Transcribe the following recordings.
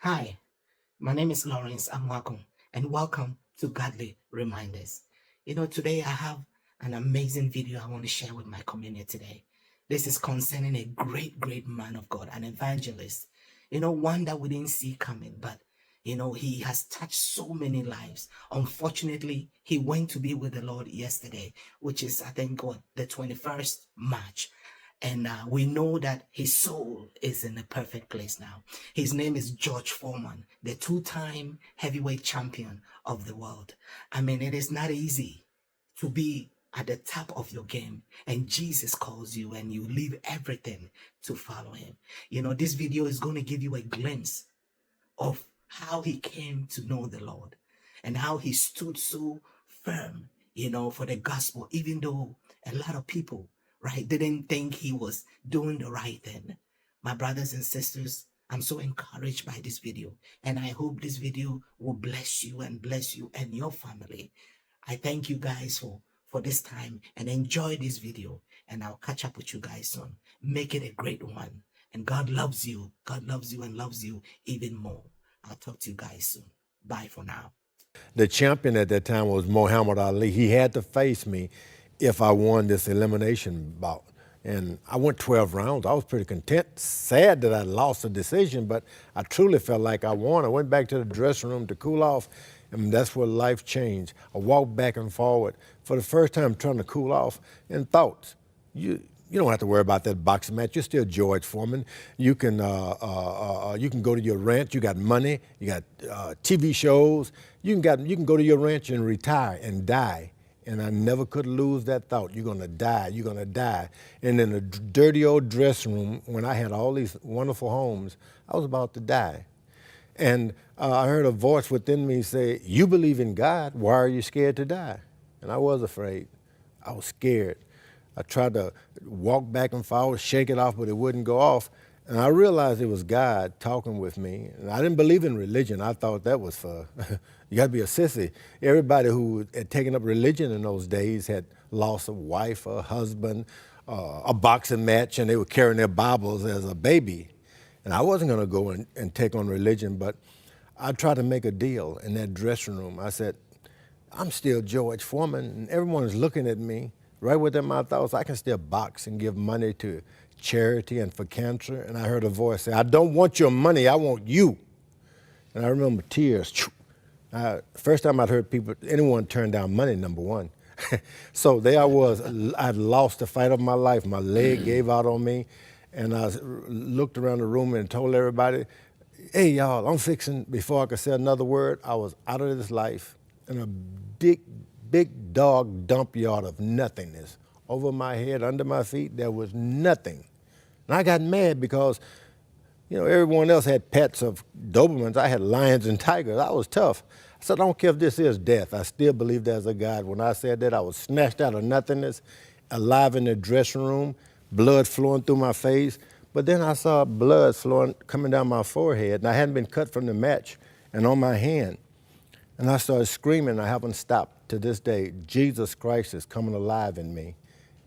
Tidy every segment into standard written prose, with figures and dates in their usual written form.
Hi, my name is Lawrence Amwakon, and welcome to Godly Reminders. Today I have an amazing video I want to share with my community today. This is concerning a great man of God, an evangelist. One that we didn't see coming, but he has touched so many lives. Unfortunately, he went to be with the Lord yesterday, which is, I think, what, the 21st March. And we know that his soul is in a perfect place now. His name is George Foreman, the two-time heavyweight champion of the world. I mean, it is not easy to be at the top of your game and Jesus calls you and you leave everything to follow him. This video is going to give you a glimpse of how he came to know the Lord and how he stood so firm, for the gospel, even though a lot of people, right, didn't think he was doing the right thing. My brothers and sisters, I'm so encouraged by this video, and I hope this video will bless you and your family. I thank you guys for this time and enjoy this video, and I'll catch up with you guys soon. Make it a great one. And God loves you. God loves you and loves you even more. I'll talk to you guys soon. Bye for now. The champion at that time was Muhammad Ali. He had to face me if I won this elimination bout. And I went 12 rounds. I was pretty content, sad that I lost the decision, but I truly felt like I won. I went back to the dressing room to cool off, and that's where life changed. I walked back and forward for the first time trying to cool off, and thoughts. You don't have to worry about that boxing match. You're still George Foreman. You can go to your ranch. You got money. You got TV shows. You can go to your ranch and retire and die. And I never could lose that thought. You're gonna die. You're gonna die. And in a dirty old dressing room, when I had all these wonderful homes, I was about to die. And I heard a voice within me say, "You believe in God. Why are you scared to die?" And I was afraid. I was scared. I tried to walk back and forward, shake it off, but it wouldn't go off. And I realized it was God talking with me. And I didn't believe in religion. I thought that was for, you got to be a sissy. Everybody who had taken up religion in those days had lost a wife, a husband, a boxing match, and they were carrying their Bibles as a baby. And I wasn't going to go and take on religion, but I tried to make a deal in that dressing room. I said, I'm still George Foreman, and everyone is looking at me. Right within my thoughts, I can still box and give money to charity and for cancer. And I heard a voice say, I don't want your money, I want you. And I remember tears. First time I'd heard anyone turn down money, number one. So there I was, I'd lost the fight of my life. My leg gave out on me. And I looked around the room and told everybody, hey, y'all, I'm fixing, before I could say another word, I was out of this life in a big dog dump yard of nothingness. Over my head, under my feet, there was nothing. And I got mad because, everyone else had pets of Dobermans. I had lions and tigers. I was tough. I said, I don't care if this is death. I still believe there's a God. When I said that, I was snatched out of nothingness, alive in the dressing room, blood flowing through my face. But then I saw blood flowing, coming down my forehead, and I hadn't been cut from the match, and on my hand. And I started screaming. I haven't stopped to this day. Jesus Christ is coming alive in me.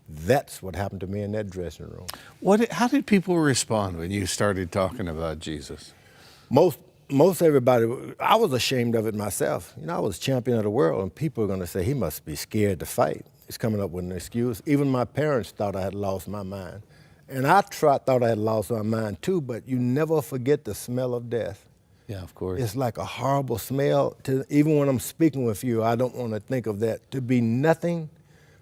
That's what happened to me in that dressing room. How did people respond when you started talking about Jesus? Most everybody, I was ashamed of it myself. I was champion of the world, and people are going to say, he must be scared to fight. He's coming up with an excuse. Even my parents thought I had lost my mind. And I thought I had lost my mind too, but you never forget the smell of death. Yeah, of course. It's like a horrible smell. Even when I'm speaking with you, I don't want to think of that. To be nothing,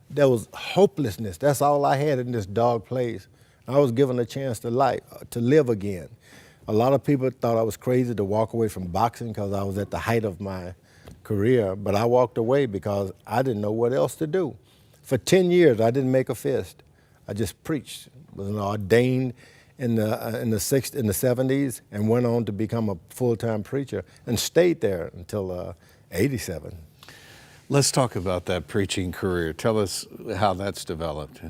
there was hopelessness. That's all I had in this dark place. I was given a chance to live again. A lot of people thought I was crazy to walk away from boxing because I was at the height of my career, but I walked away because I didn't know what else to do. For 10 years, I didn't make a fist. I just preached, was ordained in the 70s, and went on to become a full-time preacher and stayed there until 87. Let's talk about that preaching career. Tell us how that's developed.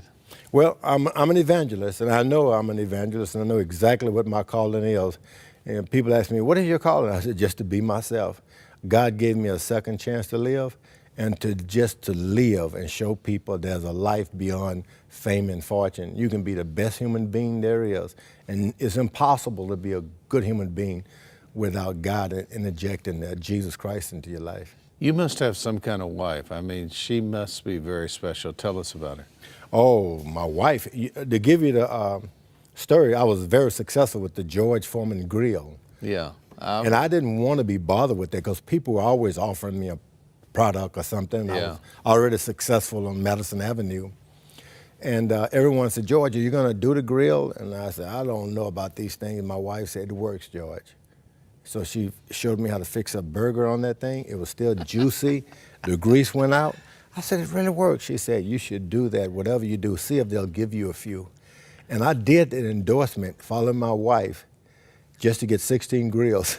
Well, I'm an evangelist, and I know I'm an evangelist, and I know exactly what my calling is. And people ask me, what is your calling? I said, just to be myself. God gave me a second chance to live, and to live and show people there's a life beyond fame and fortune. You can be the best human being there is, and it's impossible to be a good human being without God interjecting Jesus Christ into your life. You must have some kind of wife. I mean, she must be very special. Tell us about her. Oh, my wife. To give you the story, I was very successful with the George Foreman grill. Yeah. And I didn't want to be bothered with that because people were always offering me a product or something. I Yeah. was already successful on Madison Avenue. And everyone said, George, are you going to do the grill? And I said, I don't know about these things. My wife said, it works, George. So she showed me how to fix a burger on that thing. It was still juicy. The grease went out. I said, it really works. She said, you should do that. Whatever you do, see if they'll give you a few. And I did an endorsement following my wife just to get 16 grills.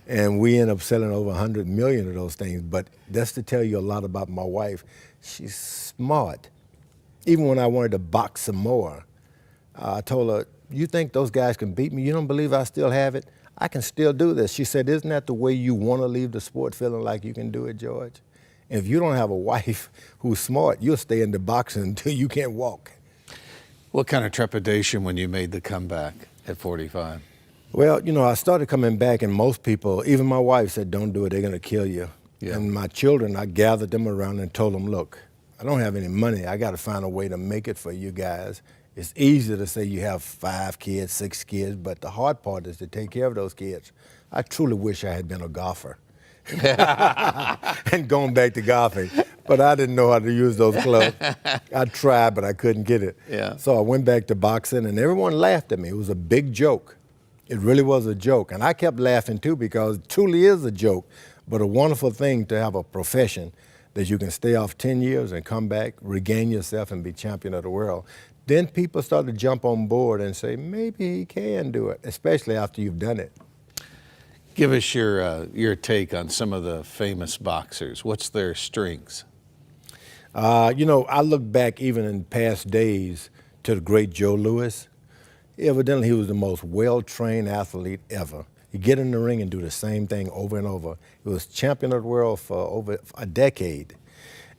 And we ended up selling over 100 million of those things. But that's to tell you a lot about my wife. She's smart. Even when I wanted to box some more, I told her, you think those guys can beat me? You don't believe I still have it? I can still do this. She said, isn't that the way you want to leave the sport, feeling like you can do it, George? If you don't have a wife who's smart, you'll stay in the boxing until you can't walk. What kind of trepidation when you made the comeback at 45? Well, you know, I started coming back, and most people, even my wife, said, don't do it, they're going to kill you. Yeah. And my children, I gathered them around and told them, look, I don't have any money. I got to find a way to make it for you guys. It's easy to say you have 5 kids, 6 kids, but the hard part is to take care of those kids. I truly wish I had been a golfer and gone back to golfing, but I didn't know how to use those clubs. I tried, but I couldn't get it. Yeah. So I went back to boxing, and everyone laughed at me. It was a big joke. It really was a joke, and I kept laughing too because it truly is a joke, but a wonderful thing to have a profession that you can stay off 10 years and come back, regain yourself, and be champion of the world. Then people start to jump on board and say, maybe he can do it, especially after you've done it. Give us your take on some of the famous boxers. What's their strengths? You know, I look back even in past days to the great Joe Louis. Evidently, he was the most well-trained athlete ever. You get in the ring and do the same thing over and over. He was champion of the world for over a decade.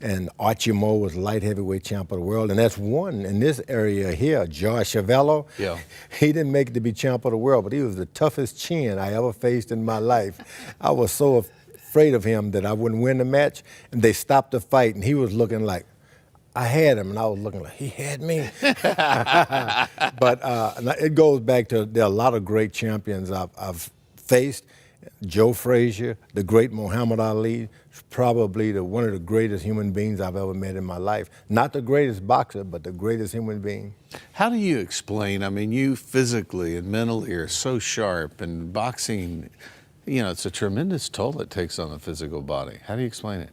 And Archie Moore was light heavyweight champ of the world. And that's one in this area here, George Chavello. Yeah. He didn't make it to be champ of the world, but he was the toughest chin I ever faced in my life. I was so afraid of him that I wouldn't win the match. And they stopped the fight, and he was looking like, I had him, and I was looking like, he had me. But it goes back to, there are a lot of great champions I've faced. Joe Frazier, the great Muhammad Ali, probably one of the greatest human beings I've ever met in my life. Not the greatest boxer, but the greatest human being. How do you explain, I mean, you physically and mentally are so sharp, and boxing, you know, it's a tremendous toll it takes on the physical body. How do you explain it?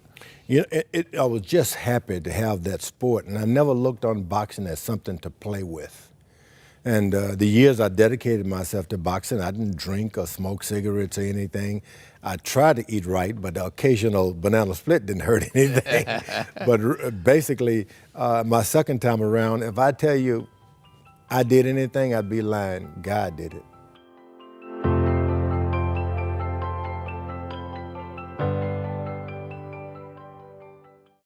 You know, I was just happy to have that sport, and I never looked on boxing as something to play with. And the years I dedicated myself to boxing, I didn't drink or smoke cigarettes or anything. I tried to eat right, but the occasional banana split didn't hurt anything. But basically, my second time around, if I tell you I did anything, I'd be lying. God did it.